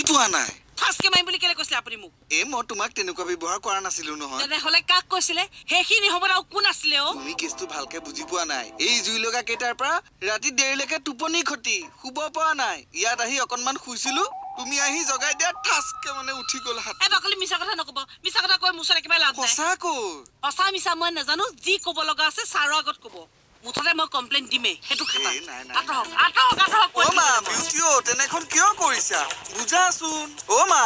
পোৱা নাই ফাঁচকে মাৰিম বুলি কেলে কৈছিলে আপুনি মোক মই তোমাক তেনেকুৱা ব্যৱহাৰ কৰা নাছিলো নহয় তেনেহ'লে কাক কৈছিলে সেইখিনি সময়ত আৰু কোন আছিলে তুমি কেছটো ভালকে বুজি পোৱা নাই এই জুই লগা কেইটাৰ পৰা ৰাতি দেৰিলৈকে টোপনি খতি শুব পৰা নাই ইয়াত আহি অকনমান শুইছিলো তুমি আহি জগাই দিয়া ঠাসকে মানে উঠি গ'ল হাত বাকলি মিছা কথা নকব মিছা কথা কৈ মুছৰ একেবাৰে লাভ নাই সঁচাকৈ সঁচা মিছা মই নাজানো যি ক'ব লগা আছে ছাৰৰ আগত ক'ব মুঠতে মই কমপ্লেইন দিমেই সেইটো খাতা অ' মা বিউটিও তেনেখন কিয় কৰিছা বুজাচোন অ' মা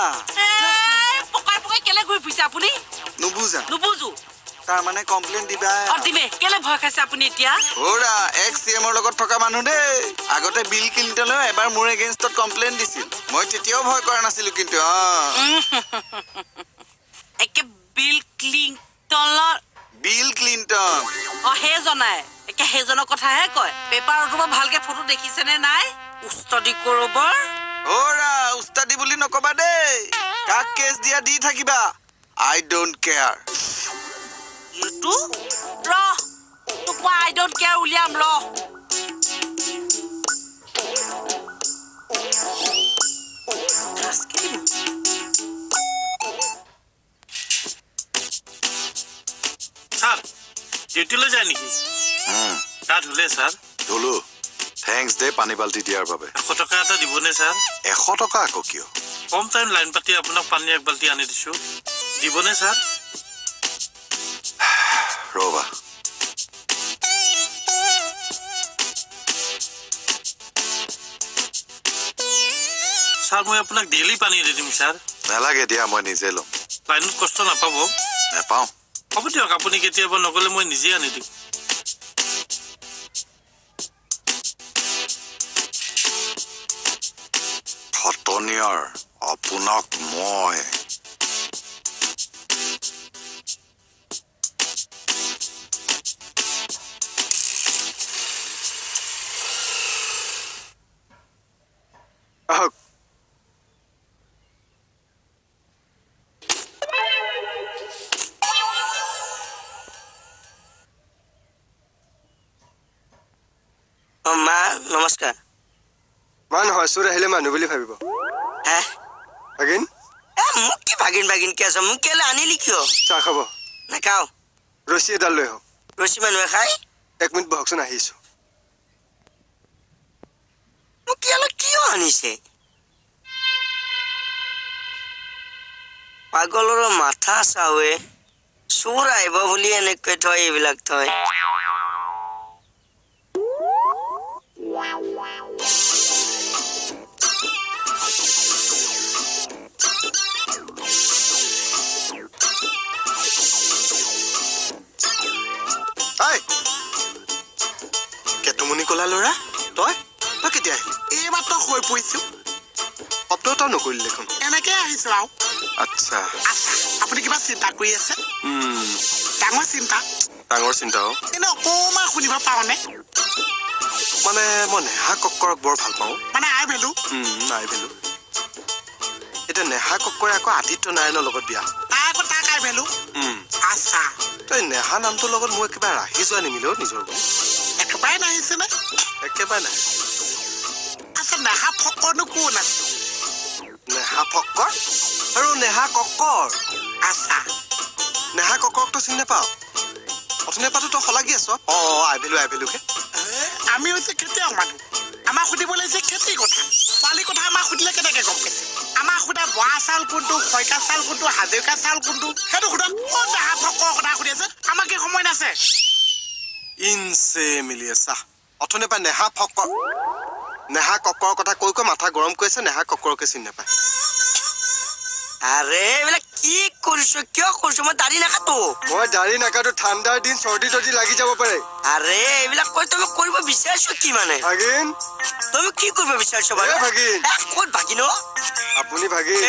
পকাই পকাই কেলে ঘূৰি ফুৰিছে আপুনি নুবুজো তাৰমানে কমপ্লেইন দিবা দিমে কেলে ভয় খাইছে আপুনি এতিয়া ওৰা এক্স চিএমৰ লগত থকা মানুহ দেই আগতে বিল ক্লিণ্টনেও এবাৰ মোৰ এগেইনষ্টত কমপ্লেইন দিছিল মই তেতিয়াও ভয় কৰা নাছিলো কিন্তু একে বিল ক্লিণ্টন সেইজনাই একে সেইজনৰ কথাহে কয় পেপাৰতো ভালকে ফটো দেখিছেনে নাই উস্তাদি কৰবাৰ ওৰা উস্তাদি বুলি নকবা দেই কাক কেছ দিয়া দি থাকিবা আই ডোন্ট কেয়াৰ ইউটু তোক মই আই ডোন্ট কেয়াৰ উলিয়াম ছাৰ ডিউটিলৈ যায় নেকি গা ধুলে ছাৰ ধুলো থেংকছ দে পানী বাল্টি দিয়াৰ বাবে 100 টকা এটা দিবনে ছাৰ 100 টকা আকৌ কিয় কম টাইম লাইন পাতি আপোনাক পানী এক বাল্টি আনি দিছো দিবনে ছাৰ ৰবা ছাৰ মই আপোনাক ডেইলি পানী দি দিম ছাৰ নালাগে দিয়া মই নিজে ল'ম লাইনত কষ্ট নাপাব নাপাওঁ হ'ব দিয়ক আপুনি কেতিয়াবা নগ'লে মই নিজে আনি দিম ফটনিয়াৰ আপোনাক মই মা নমস্কাৰ মা নহয় চোৰ আহিলে মানুহ বুলি ভাবিব ভাগিন মোক কি ভাগিন কি আছে মোক কেলে আনিলি কিয় চাহ খাব নাখাওঁ ৰছী এডাল লৈ আহক ৰছী মানুহে খাই 1 মিনিট বহকচোন আহিছো মোক কেলে কিয় আনিছে পাগলৰ মাথা চাৱে চোৰ আহিব বুলি এনেকৈ থয় এইবিলাক থয় কেতুমনি কলা ল'ৰা তই কেতিয়া আহিলি এইমাত্ৰ হৈ পৰিছো শব্দ তই নকৰিলি দেখোন এনেকে আহিছো আৰু আচ্ছা আপুনি কিবা চিন্তা কৰি আছে ডাঙৰ চিন্তা ডাঙৰ চিন্তা এনে অকণমান শুনিব পাৰোনে মানে মই নেহা কক্কৰক বৰ ভাল পাওঁ মানে আই ভেলু নাই ভেলু এতিয়া নেহা কক্কৰে আকৌ আদিত্য নাৰায়ণৰ লগত বিয়া হ'ব তাই আকৌ তাক আই ভেলু আচ্ছা তই নেহা নামটোৰ লগত মোৰ একেবাৰে ৰাহি যোৱা নিমিলেও নিজৰ বুলি একেবাৰে নাহিছেনে একেবাৰে নাই আচ্ছা নেহা ফকৰনো কোন আছে নেহা ফক্কৰ আৰু নেহা কক্কৰ আচ্ছা নেহা কক্কৰকতো চিনি নাপাৱ অথনি পাতো তই শলাগি আছ আই ভেলুকে আমি হৈছে খেতিয়ক মানুহ আমাক সুধিব লাগিছে খেতিৰ কথা ছোৱালীৰ কথা আমাক সুধিলে কেনেকে গম পাইছে আমাক সোধা বৰা চাউল কোনটো খৈকা চাউল কোনটো হাজৰিকা চাউল কোনটো সেইটো সোধক ক'ত নেহা ফকৰ কথা সুধি আছে আমাক কি সময় নাছে ইনচে মিলি আছা অথনি পৰা নেহা কক্কৰৰ কথা কৈ মাথা গৰম কৰি আছে নেহা কক্কৰকে চিনি নাপায় আৰে এইবিলাক কি কৰিছো কিয় কৰিছো মই দাড়ি নাকাটো মই দাড়ি নাকাটো ঠাণ্ডাৰ দিন চৰ্দি তৰ্দি লাগি যাব পাৰে আৰে এইবিলাক কৈ তুমি কৰিব বিচাৰিছো কি মানে ভাগিন তুমি কি কৰিব বিচাৰিছো বাৰু ভাগিন ক'ত ভাগিন আপুনি ভাগিন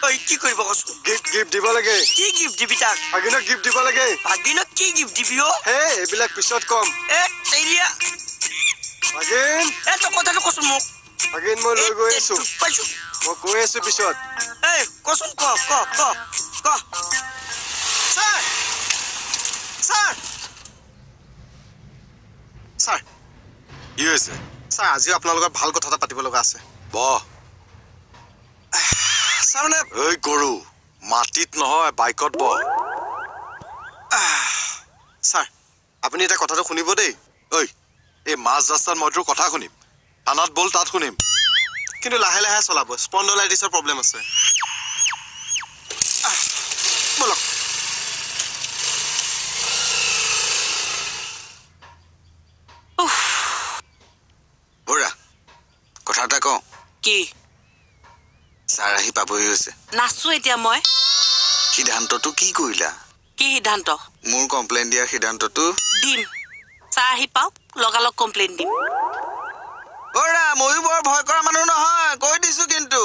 ঐ কি কৰিব কচোন গিফ্ট দিব লাগে কি গিফ্ট দিবি তাক ভাগিনক গিফ্ট দিব লাগে ভাগিনক কি গিফ্ট দিবি এইবিলাক পিছত কম ভাগিন তই কথাটো কচোন মোক ভাগিন মই লৈ গৈ আছো পাইছো মই কৈ আছো পিছত কচোন ক ছাৰ কি হৈছে ছাৰ আজিও আপোনাৰ লগত ভাল কথা এটা পাতিব লগা আছে বহ ছাৰ মানে ঐ গৰু মাটিত নহয় বাইকত বহ ছাৰ আপুনি এটা কথাটো শুনিব দেই ঐ এই মাছ ৰাস্তাত মই তোৰ কথা শুনিম থানাত বল তাত শুনিম কিন্তু লাহে লাহে চলাব স্পণ্ডলাইটিছৰ প্ৰব্লেম আছে বলক বৰা কথা এটা কওঁ কি ছাৰ আহি পাবহি হৈছে নাচো এতিয়া মই সিদ্ধান্তটো কি কৰিলা কি সিদ্ধান্ত মোৰ কমপ্লেইন দিয়াৰ সিদ্ধান্তটো দিম চাহ আহি পাওক লগালগ কমপ্লেইন দিম বৰা ময়ো বৰ ভয় কৰা মানুহ নহয় কৈ দিছো কিন্তু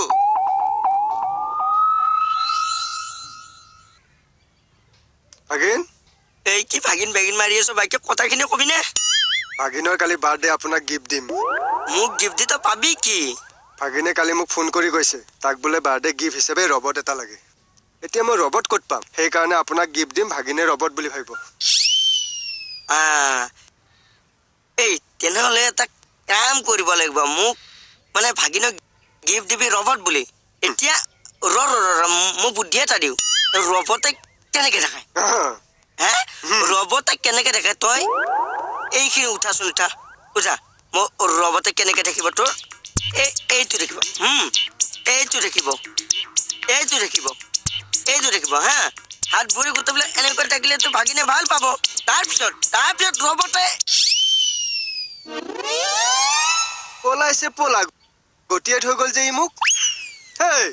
ভাগিন এই কি ভাগিন বেগিন মাৰি আছো বাইকে কথাখিনি কবিনে ভাগিনৰ কালি বাৰ্থডে আপোনাক গিফ্ট দিম মোক গিফ্ট দি তই পাবি কি ভাগিনে কালি মোক ফোন কৰি কৈছে তাক বোলে বাৰ্থডে গিফ্ট হিচাপে ৰবট এটা লাগে এতিয়া মই ৰবট ক'ত পাম সেইকাৰণে আপোনাক গিফ্ট দিম ভাগিনে ৰবট বুলি ভাবিব এই তেনেহ'লে এটা কাম কৰিব লাগিব মোক মানে ভাগিনক গিফ্ট দিবি ৰবট বুলি এতিয়া মই বুদ্ধি এটা দিওঁ ৰবটে কেনেকে দেখায় হে ৰবটে কেনেকে দেখে তই এইখিনি উঠাচোন উঠা মই ৰবটে কেনেকে দেখিব তোৰ এইটো দেখিব এইটো দেখিব হা হাত ভৰি গোটাবলৈ এনেকৈ থাকিলে তোৰ ভাগিনে ভাল পাব তাৰপিছত ৰবটে পলাইছে পলা গটিয়াই থৈ গ'ল যে ই মোক হেই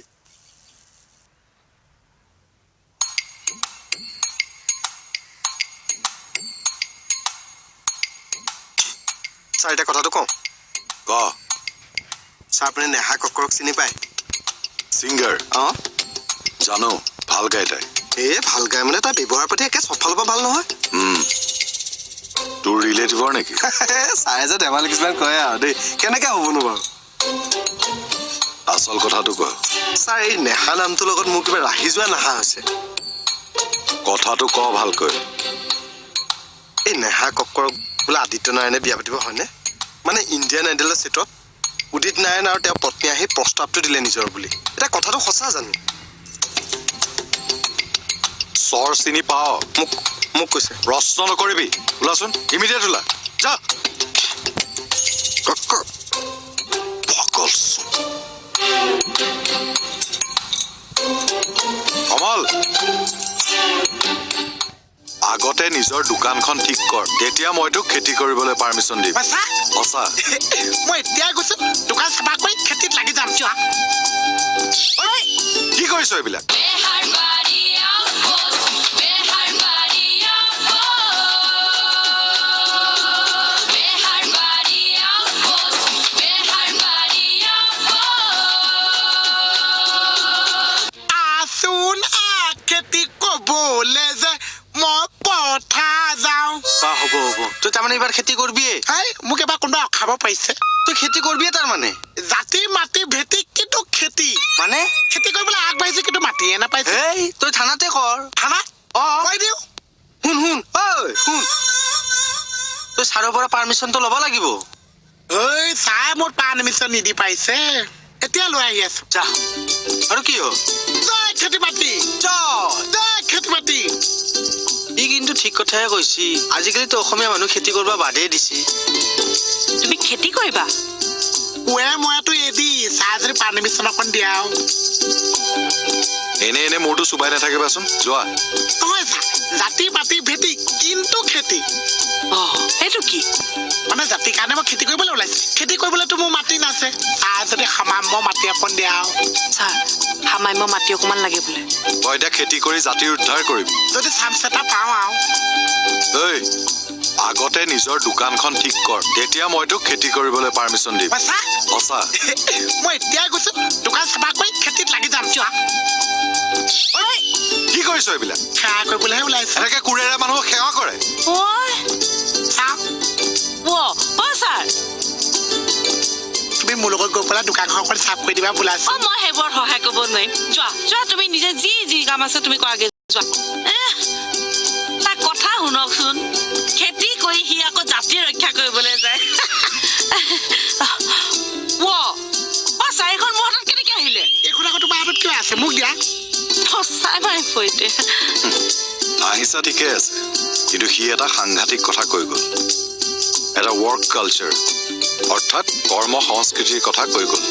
ছাৰ এতিয়া কথাটো কওঁ ক ছাৰ আপুনি নেহা কক্কৰক চিনি পায় ছিংগাৰ অঁ জানো ভাল গাই তাই এই ভাল গাই মানে তাৰ ব্যৱহাৰ পাতি একে চব ফালৰ পৰা ভাল নহয় তোৰ ৰিলেটিভৰ নেকি ছাৰে যে ধেমালি কিছুমান কয় আৰু দেই কেনেকৈ হ'বনো বাৰু আচল কথাটো ক ছাৰ এই নেহা নামটোৰ লগত মোৰ কিবা ৰাহি যোৱা নাহা হৈছে কথাটো ক ভালকৈ এই নেহা কক্কৰক বোলে আদিত্য নাৰায়ণে বিয়া পাতিব হয়নে মানে ইণ্ডিয়ান আইডলৰ ছেটত উদিত নাৰায়ণ আৰু তেওঁৰ পত্নী আহি প্ৰস্তাৱটো দিলে নিজৰ বুলি এতিয়া কথাটো সঁচা জানো চৰ চিনি পাৱ মোক কৈছে প্ৰশ্ন নকৰিবি ওলাচোন ইমিডিয়েট ওলা যা কক্কৰ কমল আগতে নিজৰ দোকানখন ঠিক কৰ তেতিয়া মই তোক খেতি কৰিবলৈ পাৰ্মিশ্যন দিম সঁচা সঁচা মই এতিয়াই গৈছো দোকান চাফা কৰি খেতিত লাগি যাম চোৱা কি কৰিছ এইবিলাক আচোন খেতি কবলে যে মই পথাৰ যাওঁ হ'ব তই তাৰমানে এইবাৰ খেতি কৰিবিয়ে মোক এবাৰ কোনোবা খাব পাৰিছে তই খেতি কৰিবিয়ে তাৰমানে জাতি মাটি ভেটি কিন্তু খেতি মানে খেতি কৰিবলৈ আগবাঢ়িছে কিন্তু মাটিয়ে নাপাইছে এই তই থানাতে কৰ থানা অঁ কৈ দিওঁ শুন তই ছাৰৰ পৰা পাৰ্মিশ্যনটো ল'ব লাগিব ঐ চাই মোৰ পাৰ্মিশ্যন নিদি পাৰিছে এতিয়া লৈ আহি আছো যা আৰু কি হ'ল জয় খেতি মাটি জয় খেতি মাটি ই কিন্তু ঠিক কথাই কৈছি আজিকালিতো অসমীয়া মানুহ খেতি কৰিব বাদেই দিছে তুমি খেতি কৰিবা মইতো এদি চাহ যদি পাৰ্মিশ্যন অকণ দিয়া এনে মোৰতো চুবাই নাথাকিবাচোন যোৱা নহয় চা জাতি মাটি ভেটি কিন্তু খেতি সেইটো কি মানে জাতিৰ কাৰণে মই খেতি কৰিবলৈ ওলাইছো খেতি কৰিবলৈতো মোৰ মাটি নাছে চাহ যদি সামাম মই মাটি অকণ দিয়া ছাৰ হামাই মই মাটি অকমান লাগে বোলে তই এতিয়া খেতি কৰি জাতি উদ্ধাৰ কৰিবি যদি চান্স এটা পাওঁ আৰু ঐ আগতে নিজৰ দোকানখন ঠিক কৰ তেতিয়া মই তোক খেতি কৰিবলৈ পাৰ্মিশ্যন দিম সঁচা সঁচা মই এতিয়াই গৈছো দোকান চাফা কৰি খেতিত লাগি যাম চোৱা কি কৰিছ এইবিলাক সেৱা কৰিবলৈহে ওলাইছো এনেকে কোৰেৰে মানুহক সেৱা কৰে চাওঁ ছাৰ তুমি মোৰ লগত গৈ পেলাই দোকানখন অকণ চাফ কৰি দিবা বোলাইছো মই সেইবোৰত সহায় কৰিব নোৱাৰিম যোৱা তুমি নিজে যি কাম আছে তুমি কৰাগে যোৱা তাৰ কথা শুনকচোন খেতি কৰি সি আকৌ জাতি ৰক্ষা কৰিবলৈ যায় চাৰিখন মোৰ হাতত কেনেকে আহিলে এইখন আকৌ তোমাৰ হাতত কিয় আছে মোক সৈতে আহিছা ঠিকে আছে কিন্তু সি এটা সাংঘাতিক কথা কৈ গ'ল এটা ৱৰ্ক কালচাৰ অৰ্থাৎ কৰ্ম সংস্কৃতিৰ কথা কৈ গ'ল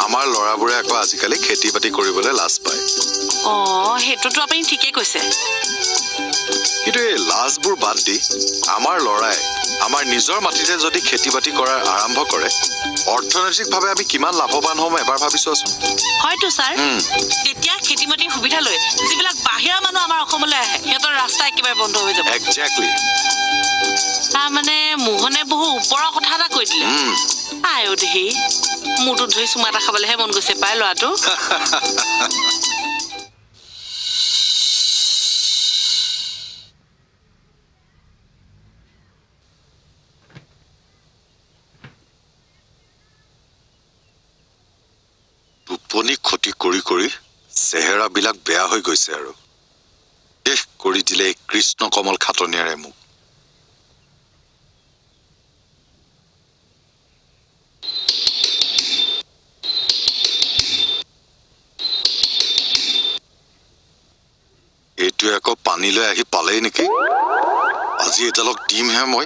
আমাৰ ল'ৰাবোৰে আকৌ আজিকালি খেতি বাতি কৰিবলৈ লাজ পায় সেইটোতো আপুনি ঠিকেই কৈছে কিন্তু এই লাজবোৰ বাদ দি আমাৰ ল'ৰাই আমাৰ নিজৰ মাটিতে যদি খেতি বাতি কৰাৰ আৰম্ভ কৰে অৰ্থনৈতিকভাৱে আমি কিমান লাভৱান হ'ম এবাৰ ভাবি চোৱাচোন হয়তো ছাৰ তেতিয়া খেতি মাটিৰ সুবিধা লৈ যিবিলাক বাহিৰা মানুহ আমাৰ অসমলৈ আহে সিহঁতৰ ৰাস্তা একেবাৰে বন্ধ হৈ যাব একজেক্টলি তাৰমানে মোহনে বহু ওপৰৰ কথা এটা কৈ দিলে আয়ো দেহি মোৰটো ধৰি চুমা এটা খাবলৈহে মন গৈছে পাই ল'ৰাটো টোপনি ক্ষতি কৰি কৰি চেহেৰাবিলাক বেয়া হৈ গৈছে আৰু শেষ কৰি দিলে এই কৃষ্ণ কমল খাটনিয়াৰে মোক এইটোৱে আকৌ পানীলৈ আহি পালেই নেকি আজি এডালক দিমহে মই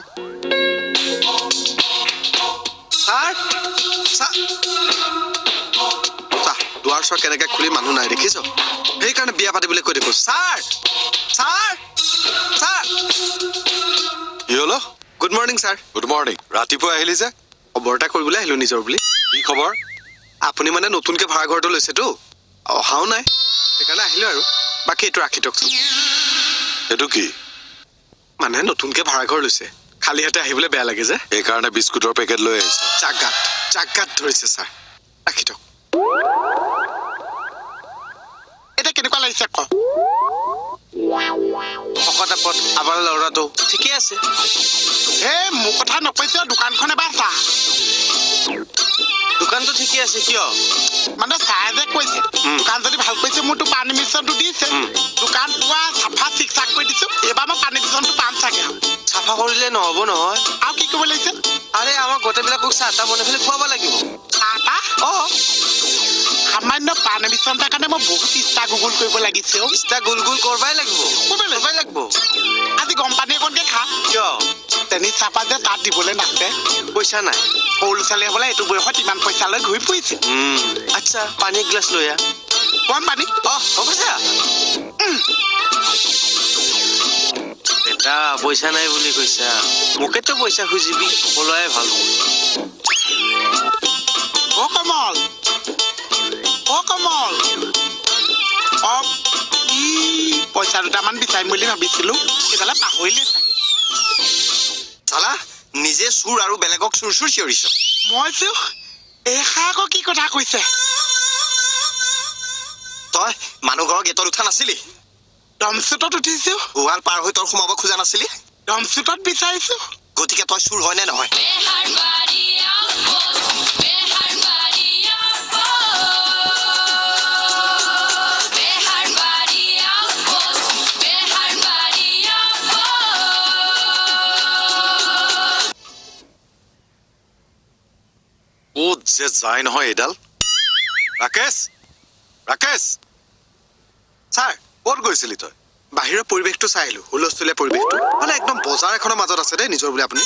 দুৱাৰ চোৱা কেনেকে খুলি মানুহ নাই দেখিছ সেইকাৰণে বিয়া পাতিবলৈ কৈ দেখো ছাৰ ছাৰ ছাৰ কি হলো good morning sir good morning ৰাতিপুৱা আহিলি যে খবৰ এটা কৰিবলৈ আহিলো নিজৰ বুলি কি খবৰ আপুনি মানে নতুনকে ভাড়া ঘৰটো লৈছেতো অহাও নাই সেইকাৰণে আহিলো আৰু বাকী এইটো ৰাখি দিয়কচোন এইটো কি মানে নতুনকে ভাড়া ঘৰ লৈছে খালী হাতে আহিবলৈ বেয়া লাগে যে সেইকাৰণে বিস্কুটৰ পেকেট লৈ আহিছে জাগাত ধৰিছে ছাৰ ৰাখি দিয়ক এতিয়া কেনেকুৱা লাগিছে ক শকতাপত আমাৰ ল'ৰাটো ঠিকে আছে মোৰ কথা নকৈছে দোকানখন এবাৰ চা দোকানটো ঠিকে আছে কিয় মানে চাই যে কৈছে দোকান যদি ভাল কৰিছে মোৰতো পাৰ্মিশ্যনটো দিছে দোকান পুৱা চাফা চিক চাক কৰি দিছো এইবাৰ মই পাৰ্মিশ্যনটো পাম চাগে আৰু চাফা কৰিলে নহ'ব নহয় আৰু কি কৰিব লাগিছে আৰে আমাৰ গোটেইবিলাকক চাহ তাহ বনাই পেলাই খুৱাব লাগিব চাহ সামান্য পাৰ্মিশ্যন এটাৰ কাৰণে মই বহুত ইষ্টা গুগল কৰিব লাগিছে ইষ্টা গুল কৰবাই লাগিব আজি গম পানী অকণকে খা কিয় তেনি চাহপাত যে তাত দিবলৈ নাছে পইচা নাই সৰু ল'ৰা ছোৱালী হ'বলৈ এইটো বয়সত ইমান পইচা লৈ ঘূৰি ফুৰিছে আচ্ছা পানী এক গ্লাছ লৈ আহ কম পানী হ'ব যা এটা পইচা নাই বুলি কৈছা মোকেতো পইচা খুজিবি ওলাই ভাল কমল পইচা দুটামান বিচাৰিম বুলি ভাবিছিলো সেইফালে পাহৰিলে চাগে চালা নিজে চুৰ আৰু বেলেগক চুৰ চিঞৰিছ মই এইষা আকৌ কি কথা কৈছে তই মানুহ ঘৰৰ গেটত উঠা নাছিলি ডমচুটত উঠিছো ৱাল পাৰ হৈ তই সোমাব খোজা নাছিলি ডমচুটত বিচাৰিছো গতিকে তই চুৰ হয় নে নহয় ক'ত যে যায় নহয় এইডাল ৰাকেশ ছাৰ ক'ত গৈছিলি তই বাহিৰৰ পৰিৱেশটো চাই আহিলো হুলস্থুলীয়া পৰিৱেশটো মানে একদম বজাৰ এখনৰ মাজত আছে দেই নিজৰ বুলি আপুনি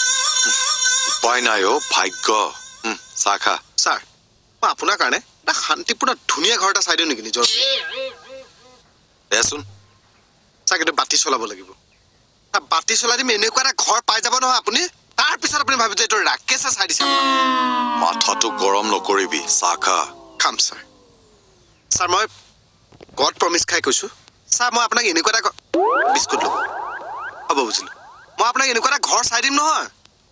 উপায় নাই ভাগ্য চাহ খা ছাৰ মই আপোনাৰ কাৰণে এটা শান্তিপূৰ্ণ ধুনীয়া ঘৰ এটা চাই দিওঁ নেকি নিজৰ দেচোন ছাৰ কিন্তু বাতি চলাব লাগিব বাতি চলাই দিম এনেকুৱা এটা ঘৰ পাই যাব নহয় আপুনি তাৰপিছত আপুনি ভাবিব যে এইটো ৰাকেশে চাই দিছে মাথাটো গৰম নকৰিবি চাহ খা খাম ছাৰ মই গড প্ৰমিছ খাই কৈছোঁ ছাৰ মই আপোনাক এনেকুৱা এটা বিস্কুট ল'ব হ'ব বুজিলোঁ মই আপোনাক এনেকুৱা এটা ঘৰ চাই দিম নহয়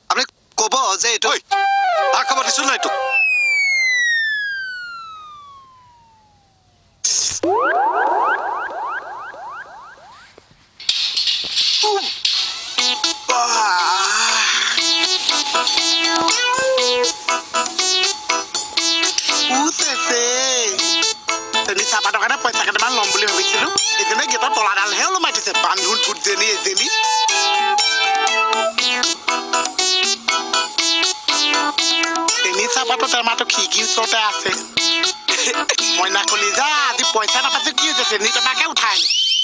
আপুনি ক'ব যে এইটো তাৰ খবৰ দিছোঁ নাই তোক চাহপাতৰ কাৰণে পইচা কেইটামান ল'ম বুলি ভাবিছিলো এজনে গেটৰ তলাডালহে ওলমাই থৈছে বান্ধোন ভূতজনী এজনী তেনি চাহপাতৰ টেমাটো খিৰিকীৰ ওচৰতে আছে মইনা কলিজা আজি পইচা নাপাইছো কি হৈছে তেনি টেমাকে উঠাই আনি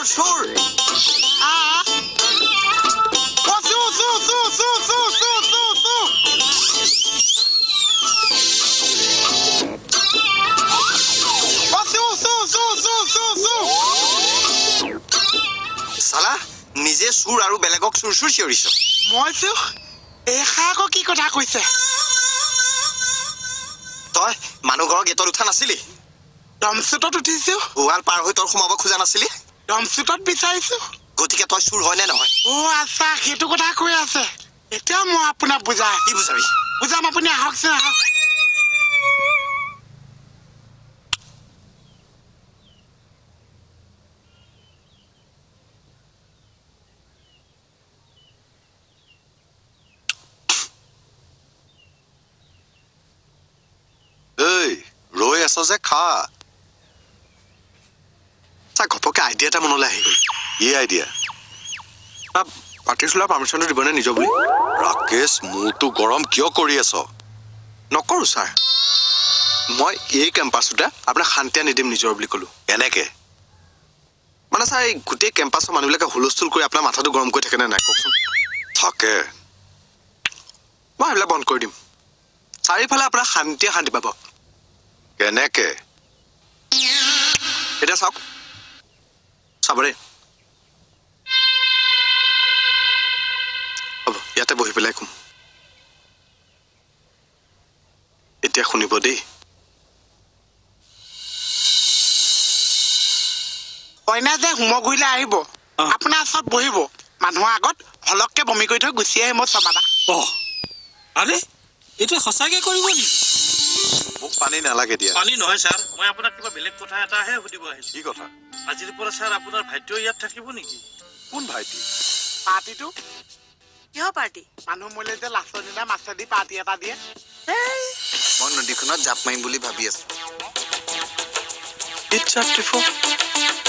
চোৰ চালা নিজে চোৰ আৰু বেলেগক চুৰ চুৰ চিঞৰিছ মইছো এইষা আকৌ কি কথা কৈছে তই মানুহ ঘৰৰ গেটত উঠা নাছিলি ডমচুটত উঠিছো ৱাল পাৰ হৈ তই সোমাব খোজা নাছিলি ডমচুটত বিচাৰিছো গতিকে তই চুৰ হয় নে নহয় আচ্ছা সেইটো কথা কৈ আছে এতিয়া মই আপোনাক বুজাই কি বুজাবি বুজাম আপুনি আহকচোন আহক এই ৰৈ আছ যে খা চা ঘপকে আইডিয়া এটা মনলৈ আহি গ'ল কি আইডিয়া পাৰ্টি চলোৱাৰ পাৰ্মিশ্যনটো দিবনে নিজৰ বুলি ৰাকেশ মূৰটো গৰম কিয় কৰি আছ নকৰোঁ ছাৰ মই এই কেম্পাছটোতে আপোনাক শান্তি নিদিম নিজৰ বুলি ক'লোঁ এনেকে মানে ছাৰ এই গোটেই কেম্পাছৰ মানুহবিলাকে হুলস্থুল কৰি আপোনাৰ মাথাটো গৰম কৰি থাকেনে নাই কওকচোন থাকে মই সেইবিলাক বন্ধ কৰি দিম চাৰিওফালে আপোনাৰ শান্তি পাব কেনেকে এতিয়া চাওক চাব দেই হ'ব ইয়াতে বহি পেলাই ক'ম এতিয়া শুনিব দেই কইনা যে হোমগুৰিলৈ আহিব আপোনাৰ ওচৰত বহিব মানুহৰ আগত হলককে বমি কৰি থৈ গুচি আহি মই চাবা আৰে এইটো সঁচাকে কৰিব নেকি মোক পানী নালাগে দিয়া পানী নহয় ছাৰ মই আপোনাক কিবা বেলেগ কথা এটাহে সুধিব আহিছো কি কথা আজিৰ পৰা ছাৰ আপোনাৰ ভাইটিও ইয়াত থাকিব নেকি কোন ভাইটি পাৰ্টিটো কিহৰ পাৰ্টি মানুহ মৰিলে যে লাষ্টৰ দিনা মাছেদি পাৰ্টি এটা দিয়ে মই নদীখনত জাপ মাৰিম বুলি ভাবি আছো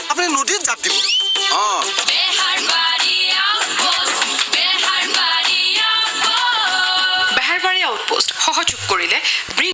আপুনি নদীত জাপ দিব অঁ